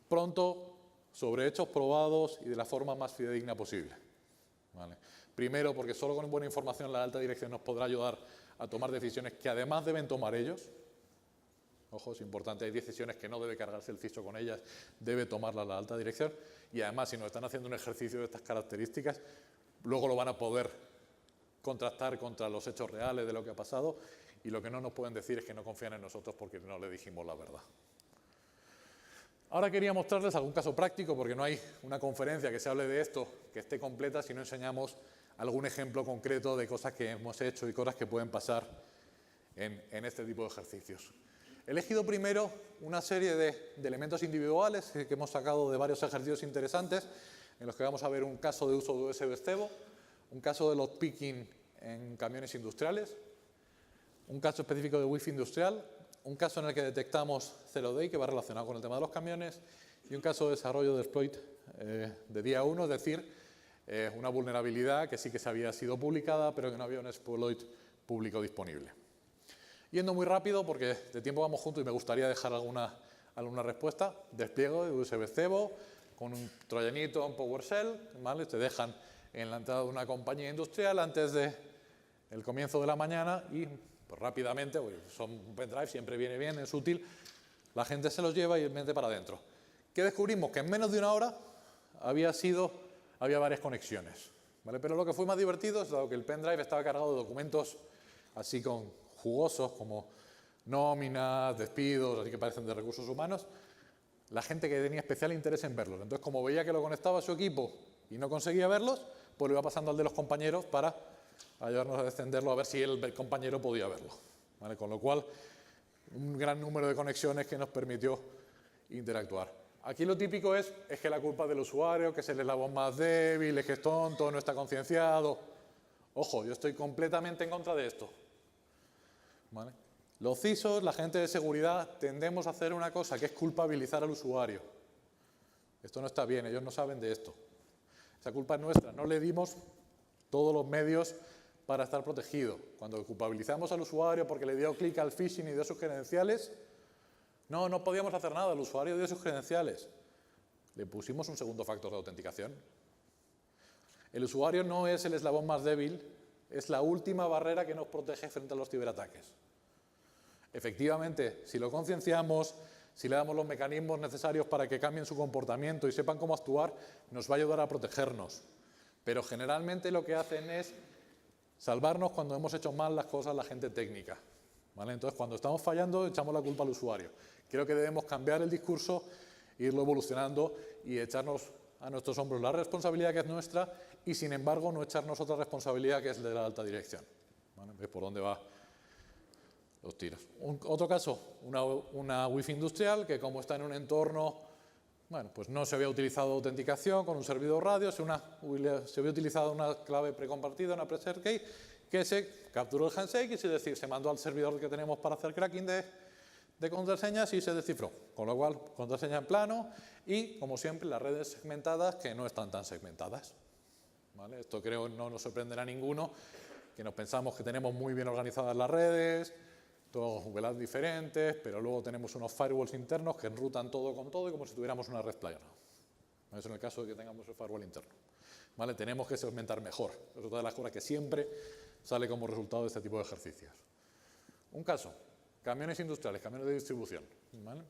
S2: pronto, sobre hechos probados y de la forma más fidedigna posible. ¿Vale? Primero, porque solo con buena información la alta dirección nos podrá ayudar a tomar decisiones que además deben tomar ellos. Ojo, es importante, hay decisiones que no debe cargarse el CISO con ellas, debe tomarlas la alta dirección. Y además, si nos están haciendo un ejercicio de estas características, luego lo van a poder contrastar contra los hechos reales de lo que ha pasado, y lo que no nos pueden decir es que no confían en nosotros porque no le dijimos la verdad. Ahora quería mostrarles algún caso práctico, porque no hay una conferencia que se hable de esto que esté completa si no enseñamos algún ejemplo concreto de cosas que hemos hecho y cosas que pueden pasar en este tipo de ejercicios. He elegido primero una serie de elementos individuales que hemos sacado de varios ejercicios interesantes, en los que vamos a ver un caso de uso de USB Stebo, un caso de lockpicking en camiones industriales, un caso específico de Wi-Fi industrial, un caso en el que detectamos Zero Day, que va relacionado con el tema de los camiones, y un caso de desarrollo de exploit de día 1, es decir, una vulnerabilidad que sí que se había sido publicada, pero que no había un exploit público disponible. Yendo muy rápido, porque de tiempo vamos juntos y me gustaría dejar alguna respuesta, despliego de USB Stebo con un troyanito, un PowerShell, ¿vale? Te dejan en la entrada de una compañía industrial antes del comienzo de la mañana y pues, rápidamente, pues, son un pendrive, siempre viene bien, es útil, la gente se los lleva y mete para adentro. ¿Qué descubrimos? Que en menos de una hora había varias conexiones, ¿vale? Pero lo que fue más divertido es dado que el pendrive estaba cargado de documentos así con jugosos como nóminas, despidos, así que parecen de recursos humanos, la gente que tenía especial interés en verlos. Entonces, como veía que lo conectaba a su equipo y no conseguía verlos, pues lo iba pasando al de los compañeros para ayudarnos a descenderlo a ver si el compañero podía verlo, ¿vale? Con lo cual, un gran número de conexiones que nos permitió interactuar. Aquí lo típico es que la culpa es del usuario, que es el eslabón más débil, es que es tonto, no está concienciado. Ojo, yo estoy completamente en contra de esto, ¿vale? Los CISOs, la gente de seguridad, tendemos a hacer una cosa que es culpabilizar al usuario. Esto no está bien, ellos no saben de esto. Esa culpa es nuestra, no le dimos todos los medios para estar protegido. Cuando culpabilizamos al usuario porque le dio clic al phishing y dio sus credenciales, no podíamos hacer nada, el usuario dio sus credenciales. Le pusimos un segundo factor de autenticación. El usuario no es el eslabón más débil, es la última barrera que nos protege frente a los ciberataques. Efectivamente, si lo concienciamos, si le damos los mecanismos necesarios para que cambien su comportamiento y sepan cómo actuar, nos va a ayudar a protegernos. Pero generalmente lo que hacen es salvarnos cuando hemos hecho mal las cosas la gente técnica, ¿vale? Entonces, cuando estamos fallando, echamos la culpa al usuario. Creo que debemos cambiar el discurso, irlo evolucionando y echarnos a nuestros hombros la responsabilidad que es nuestra y, sin embargo, no echarnos otra responsabilidad que es de la alta dirección, ¿vale? ¿Ves por dónde va los tiros? Otro caso, una Wi-Fi industrial que, como está en un entorno, bueno, pues no se había utilizado autenticación con un servidor radio, se había utilizado una clave precompartida, una pre-share key, que se capturó el handshake y se mandó al servidor que tenemos para hacer cracking de contraseñas y se descifró. Con lo cual, contraseña en plano y, como siempre, las redes segmentadas que no están tan segmentadas, ¿vale? Esto creo no nos sorprenderá a ninguno, que nos pensamos que tenemos muy bien organizadas las redes, todos VLANs diferentes, pero luego tenemos unos firewalls internos que enrutan todo con todo y como si tuviéramos una red plana. Eso en el caso de que tengamos el firewall interno, ¿vale? Tenemos que segmentar mejor. Es otra de las cosas que siempre sale como resultado de este tipo de ejercicios. Un caso, camiones industriales, camiones de distribución, ¿vale?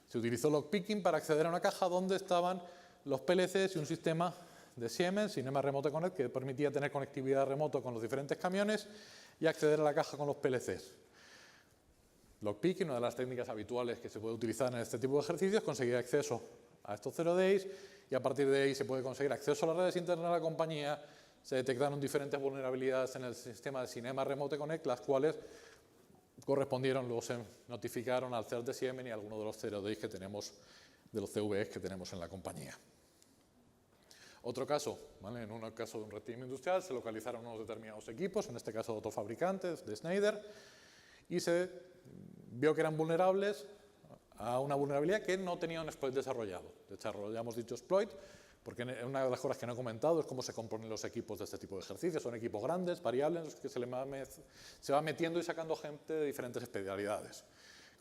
S2: Se utilizó lockpicking para acceder a una caja donde estaban los PLCs y un sistema de Siemens, Cinema Remote Connect, que permitía tener conectividad remoto con los diferentes camiones y acceder a la caja con los PLCs. Lockpicking, una de las técnicas habituales que se puede utilizar en este tipo de ejercicios, conseguir acceso a estos Zero Days y a partir de ahí se puede conseguir acceso a las redes internas de la compañía. Se detectaron diferentes vulnerabilidades en el sistema de Cinema Remote Connect, las cuales correspondieron, luego se notificaron al CERT de Siemens y a algunos de los Zero Days que tenemos, de los CVEs que tenemos en la compañía. Otro caso, ¿vale? En un caso de un red team industrial se localizaron unos determinados equipos, en este caso de otros fabricantes, de Schneider, y se vio que eran vulnerables a una vulnerabilidad que no tenía un exploit desarrollado. Desarrollamos dicho exploit porque una de las cosas que no he comentado es cómo se componen los equipos de este tipo de ejercicios. Son equipos grandes, variables, en los que se va metiendo y sacando gente de diferentes especialidades.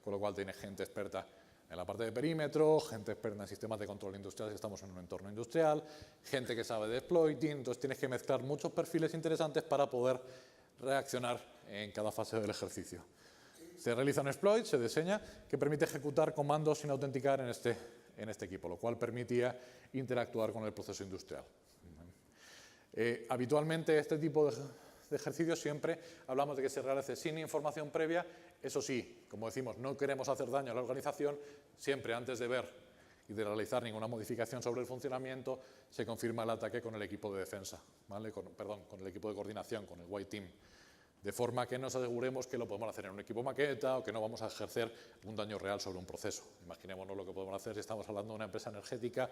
S2: Con lo cual tiene gente experta en la parte de perímetro, gente experta en sistemas de control industrial si estamos en un entorno industrial, gente que sabe de exploiting. Entonces tienes que mezclar muchos perfiles interesantes para poder reaccionar en cada fase del ejercicio. Se realiza un exploit, se diseña, que permite ejecutar comandos sin autenticar en este equipo, lo cual permitía interactuar con el proceso industrial. Habitualmente este tipo de ejercicios siempre hablamos de que se realice sin información previa. Eso sí, como decimos, no queremos hacer daño a la organización, siempre antes de ver y de realizar ninguna modificación sobre el funcionamiento, se confirma el ataque con el equipo de defensa, ¿vale? con el equipo de coordinación, con el White Team, de forma que nos aseguremos que lo podemos hacer en un equipo maqueta o que no vamos a ejercer un daño real sobre un proceso. Imaginémonos lo que podemos hacer si estamos hablando de una empresa energética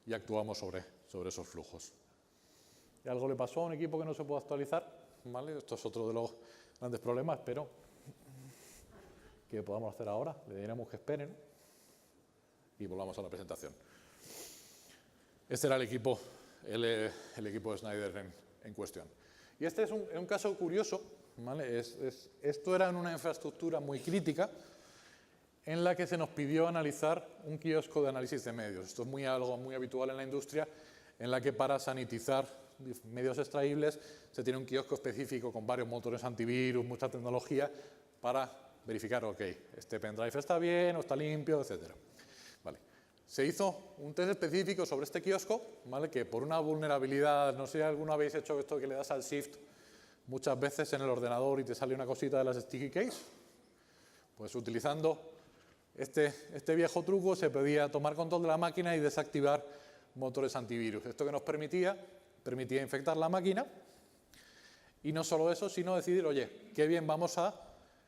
S2: y actuamos sobre esos flujos. ¿Y algo le pasó a un equipo que no se puede actualizar? ¿Vale? Esto es otro de los grandes problemas, pero ¿qué podamos hacer ahora? Le diremos que esperen y volvamos a la presentación. Este era el equipo de Schneider en cuestión. Y este es un caso curioso, ¿vale? Esto era en una infraestructura muy crítica en la que se nos pidió analizar un kiosco de análisis de medios. Esto es algo muy habitual en la industria, en la que para sanitizar medios extraíbles se tiene un kiosco específico con varios motores antivirus, mucha tecnología, para verificar, ok, este pendrive está bien o está limpio, etc. Vale. Se hizo un test específico sobre este kiosco, ¿vale? Que por una vulnerabilidad, no sé si alguno habéis hecho esto que le das al Shift muchas veces en el ordenador y te sale una cosita de las sticky keys. Pues utilizando este viejo truco se podía tomar control de la máquina y desactivar motores antivirus. Esto que nos permitía infectar la máquina y no solo eso, sino decidir, oye, qué bien, vamos a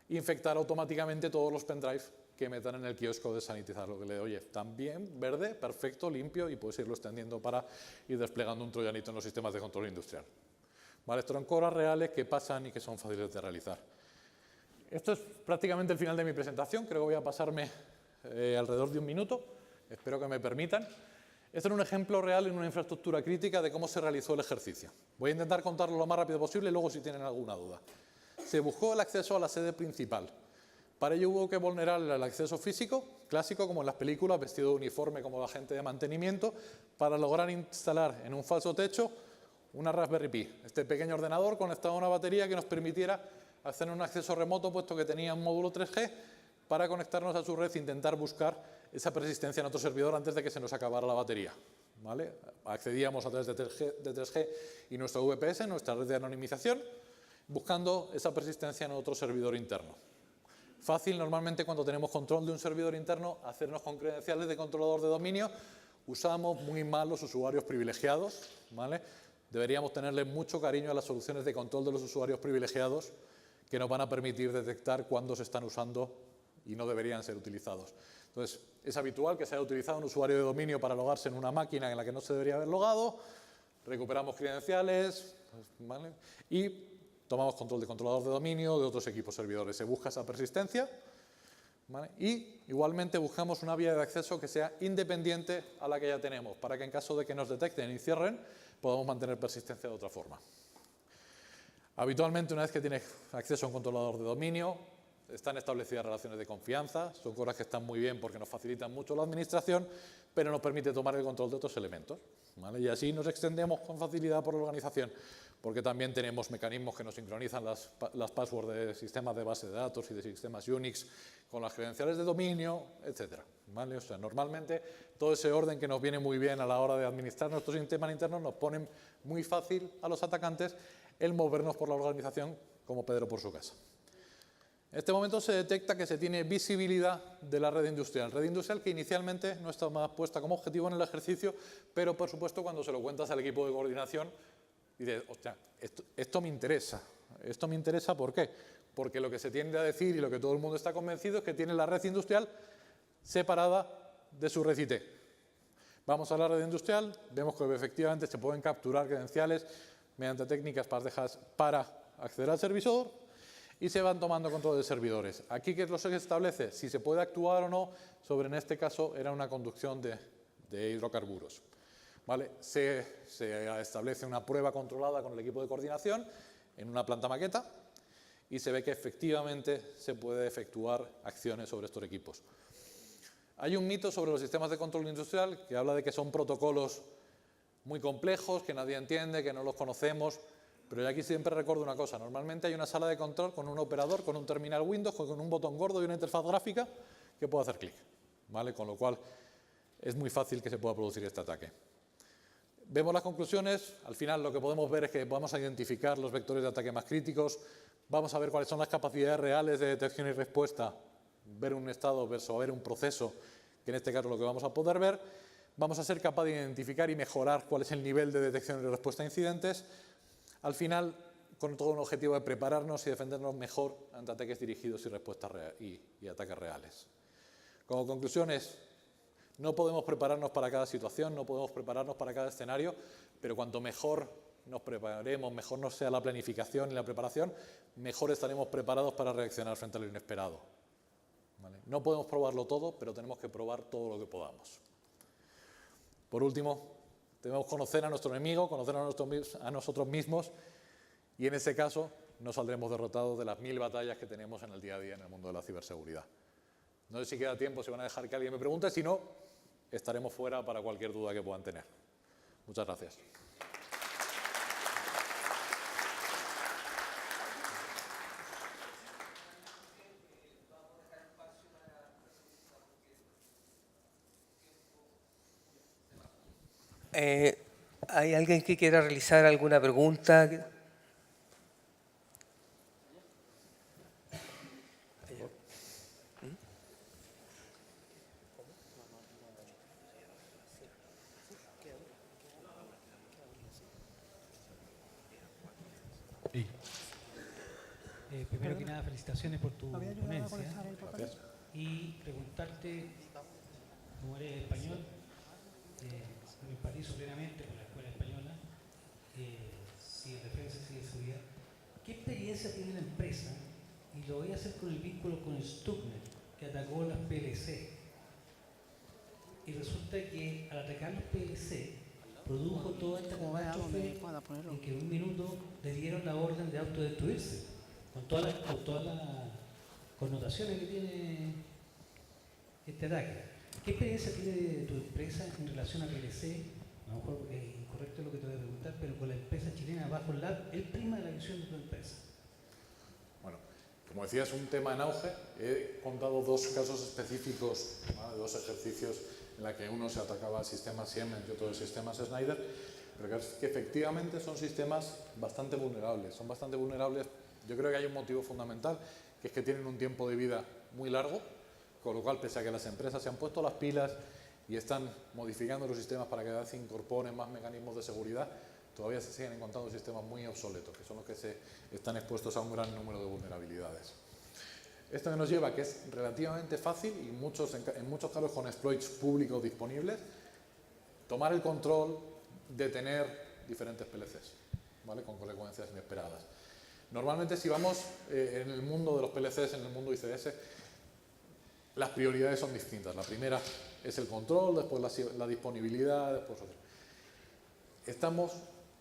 S2: infectar automáticamente todos los pendrives que metan en el kiosco de sanitizar. Lo que le doy, oye, también verde, perfecto, limpio, y puedes irlo extendiendo para ir desplegando un troyanito en los sistemas de control industrial. Vale, esto son cosas reales que pasan y que son fáciles de realizar. Esto es prácticamente el final de mi presentación. Creo que voy a pasarme alrededor de un minuto. Espero que me permitan. Este es un ejemplo real en una infraestructura crítica de cómo se realizó el ejercicio. Voy a intentar contarlo lo más rápido posible y luego si tienen alguna duda. Se buscó el acceso a la sede principal. Para ello hubo que vulnerar el acceso físico, clásico como en las películas, vestido de uniforme como agente de mantenimiento, para lograr instalar en un falso techo una Raspberry Pi. Este pequeño ordenador conectado a una batería que nos permitiera hacer un acceso remoto, puesto que tenía un módulo 3G, para conectarnos a su red e intentar buscar esa persistencia en otro servidor antes de que se nos acabara la batería. ¿Vale? Accedíamos a través de 3G y nuestra VPS, nuestra red de anonimización, buscando esa persistencia en otro servidor interno. Fácil normalmente cuando tenemos control de un servidor interno, hacernos con credenciales de controlador de dominio. Usamos muy mal los usuarios privilegiados, ¿vale? Deberíamos tenerle mucho cariño a las soluciones de control de los usuarios privilegiados que nos van a permitir detectar cuándo se están usando y no deberían ser utilizados. Entonces, es habitual que se haya utilizado un usuario de dominio para logarse en una máquina en la que no se debería haber logado, recuperamos credenciales, ¿vale? Y tomamos control de controlador de dominio de otros equipos servidores. Se busca esa persistencia, ¿vale? Y igualmente buscamos una vía de acceso que sea independiente a la que ya tenemos, para que en caso de que nos detecten y cierren, podamos mantener persistencia de otra forma. Habitualmente, una vez que tienes acceso a un controlador de dominio, están establecidas relaciones de confianza, son cosas que están muy bien porque nos facilitan mucho la administración, pero nos permite tomar el control de otros elementos, ¿vale? Y así nos extendemos con facilidad por la organización, porque también tenemos mecanismos que nos sincronizan las passwords de sistemas de base de datos y de sistemas Unix con las credenciales de dominio, etcétera, ¿vale? O sea, normalmente todo ese orden que nos viene muy bien a la hora de administrar nuestros sistemas internos nos pone muy fácil a los atacantes el movernos por la organización como Pedro por su casa. En este momento se detecta que se tiene visibilidad de la red industrial que inicialmente no estaba puesta como objetivo en el ejercicio, pero por supuesto cuando se lo cuentas al equipo de coordinación, dices, hostia, esto me interesa. ¿Esto me interesa por qué? Porque lo que se tiende a decir y lo que todo el mundo está convencido es que tiene la red industrial separada de su red IT. Vamos a la red industrial, vemos que efectivamente se pueden capturar credenciales mediante técnicas para acceder al servidor y se van tomando control de servidores. Aquí, ¿qué es lo que se establece? Si se puede actuar o no sobre, en este caso, era una conducción de hidrocarburos. ¿Vale? Se establece una prueba controlada con el equipo de coordinación en una planta maqueta y se ve que efectivamente se puede efectuar acciones sobre estos equipos. Hay un mito sobre los sistemas de control industrial que habla de que son protocolos muy complejos, que nadie entiende, que no los conocemos, pero yo aquí siempre recuerdo una cosa. Normalmente hay una sala de control con un operador, con un terminal Windows, con un botón gordo y una interfaz gráfica que puede hacer clic, ¿vale? Con lo cual es muy fácil que se pueda producir este ataque. Vemos las conclusiones. Al final lo que podemos ver es que vamos a identificar los vectores de ataque más críticos, vamos a ver cuáles son las capacidades reales de detección y respuesta, ver un estado versus ver un proceso que en este caso lo que vamos a poder ver, vamos a ser capaces de identificar y mejorar cuál es el nivel de detección y respuesta a incidentes, al final con todo un objetivo de prepararnos y defendernos mejor ante ataques dirigidos y respuestas y ataques reales. Como conclusiones, no podemos prepararnos para cada situación, no podemos prepararnos para cada escenario, pero cuanto mejor nos preparemos, mejor nos sea la planificación y la preparación, mejor estaremos preparados para reaccionar frente a lo inesperado. ¿Vale? No podemos probarlo todo, pero tenemos que probar todo lo que podamos. Por último, debemos conocer a nuestro enemigo, conocer a nosotros mismos, y en ese caso no saldremos derrotados de las 1000 batallas que tenemos en el día a día en el mundo de la ciberseguridad. No sé si queda tiempo, si van a dejar que alguien me pregunte, si no, estaremos fuera para cualquier duda que puedan tener. Muchas gracias.
S1: ¿Hay alguien que quiera realizar alguna pregunta?
S5: Sí. Primero que nada, felicitaciones por tu ponencia.
S2: Gracias.
S5: Y preguntarte, como eres español, me empatizo plenamente con la escuela española, si de defensa, si de seguridad. ¿Qué experiencia tiene la empresa? Y lo voy a hacer con el vínculo con Stuxnet, que atacó las PLC. Y resulta que al atacar los PLC, produjo toda esta catástrofe en que en un minuto le dieron la orden de autodestruirse, con todas las connotaciones que tiene este ataque. ¿Qué experiencia tiene tu empresa en relación a PLC? A lo mejor es incorrecto lo que te voy a preguntar, pero con la empresa chilena Bajo Lab, el prima de la visión de tu empresa.
S2: Bueno, como decía, es un tema en auge. He contado 2 casos específicos, ¿vale? 2 ejercicios en la que uno se atacaba al sistema Siemens y otro al sistema Schneider, pero que efectivamente son sistemas bastante vulnerables. Son bastante vulnerables. Yo creo que hay un motivo fundamental, que es que tienen un tiempo de vida muy largo, con lo cual, pese a que las empresas se han puesto las pilas y están modificando los sistemas para que cada vez se incorporen más mecanismos de seguridad, todavía se siguen encontrando sistemas muy obsoletos, que son los que están expuestos a un gran número de vulnerabilidades. Esto que nos lleva a que es relativamente fácil y en muchos casos con exploits públicos disponibles, tomar el control de tener diferentes PLCs, ¿vale? Con consecuencias inesperadas. Normalmente, si vamos en el mundo de los PLCs, en el mundo ICS, las prioridades son distintas. La primera es el control, después la disponibilidad, después otra. Estamos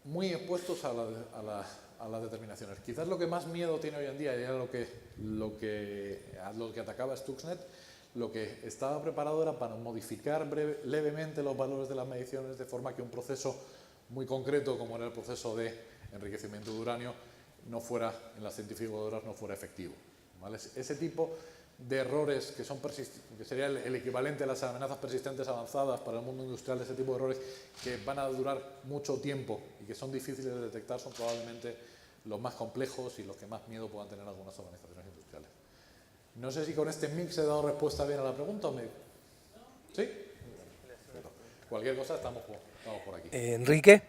S2: muy expuestos a las determinaciones. Quizás lo que más miedo tiene hoy en día, y era lo que atacaba Stuxnet, lo que estaba preparado era para modificar levemente los valores de las mediciones de forma que un proceso muy concreto, como era el proceso de enriquecimiento de uranio, no fuera, en las centrifugadoras, no fuera efectivo, ¿vale? Ese tipo de errores que sería el equivalente a las amenazas persistentes avanzadas para el mundo industrial, ese tipo de errores que van a durar mucho tiempo y que son difíciles de detectar, son probablemente los más complejos y los que más miedo puedan tener algunas organizaciones industriales. No sé si con este mix he dado respuesta bien a la pregunta. ¿Sí? Cualquier cosa, estamos por aquí.
S1: Enrique,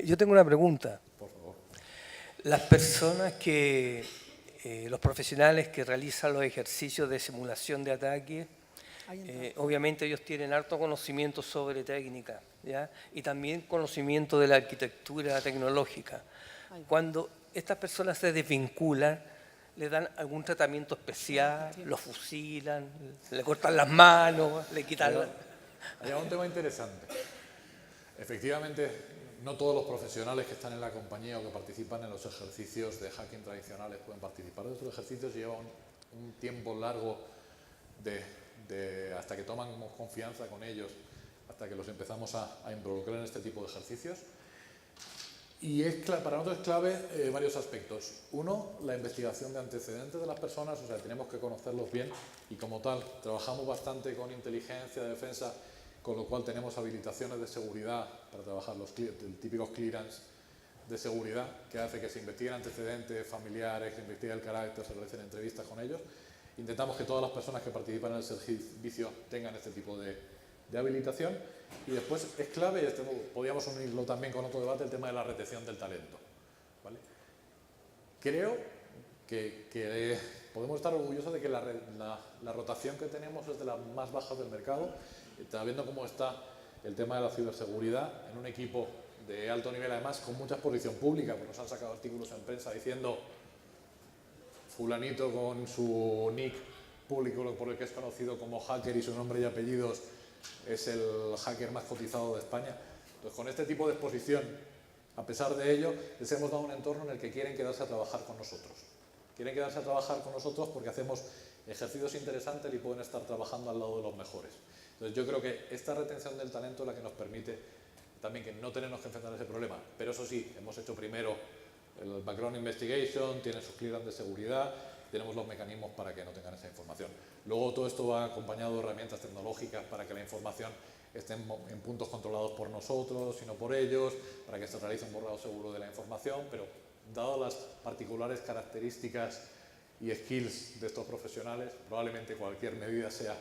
S1: yo tengo una pregunta.
S2: Por favor.
S1: Las personas los profesionales que realizan los ejercicios de simulación de ataque, obviamente ellos tienen harto conocimiento sobre técnica, ¿ya? Y también conocimiento de la arquitectura tecnológica. Cuando estas personas se desvinculan, le dan algún tratamiento especial, los fusilan, le cortan las manos, le quitan...
S2: Hay un tema interesante. Efectivamente, no todos los profesionales que están en la compañía o que participan en los ejercicios de hacking tradicionales pueden participar de estos ejercicios. Lleva un tiempo largo hasta que tomamos confianza con ellos, hasta que los empezamos a involucrar en este tipo de ejercicios. Y para nosotros es clave varios aspectos. Uno, la investigación de antecedentes de las personas, o sea, tenemos que conocerlos bien y como tal trabajamos bastante con inteligencia de defensa, con lo cual tenemos habilitaciones de seguridad para trabajar los típicos clearance de seguridad, que hace que se investiguen antecedentes familiares, que se investigue el carácter, se realicen entrevistas con ellos. intentamos que todas las personas que participan en el servicio tengan este tipo de habilitación. Y después es clave, y esto podríamos unirlo también con otro debate, el tema de la retención del talento, ¿vale? Creo que podemos estar orgullosos de que la rotación que tenemos es de las más bajas del mercado. Está viendo cómo está el tema de la ciberseguridad en un equipo de alto nivel, además con mucha exposición pública, porque nos han sacado artículos en prensa diciendo fulanito con su nick público por el que es conocido como hacker y su nombre y apellidos es el hacker más cotizado de España. Entonces, con este tipo de exposición, a pesar de ello, les hemos dado un entorno en el que quieren quedarse a trabajar con nosotros. Quieren quedarse a trabajar con nosotros porque hacemos ejercicios interesantes y pueden estar trabajando al lado de los mejores. Entonces, yo creo que esta retención del talento es la que nos permite también que no tenemos que enfrentar ese problema. Pero eso sí, hemos hecho primero el background investigation, tienen sus clearance de seguridad, tenemos los mecanismos para que no tengan esa información. Luego todo esto va acompañado de herramientas tecnológicas para que la información esté en puntos controlados por nosotros y no por ellos, para que se realice un borrado seguro de la información, pero dado las particulares características y skills de estos profesionales, probablemente cualquier medida sea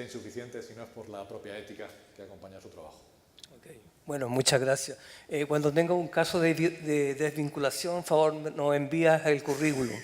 S2: insuficiente si no es por la propia ética que acompaña a su trabajo.
S1: Okay. Bueno, muchas gracias. Cuando tenga un caso de desvinculación, por favor, nos envías el currículum.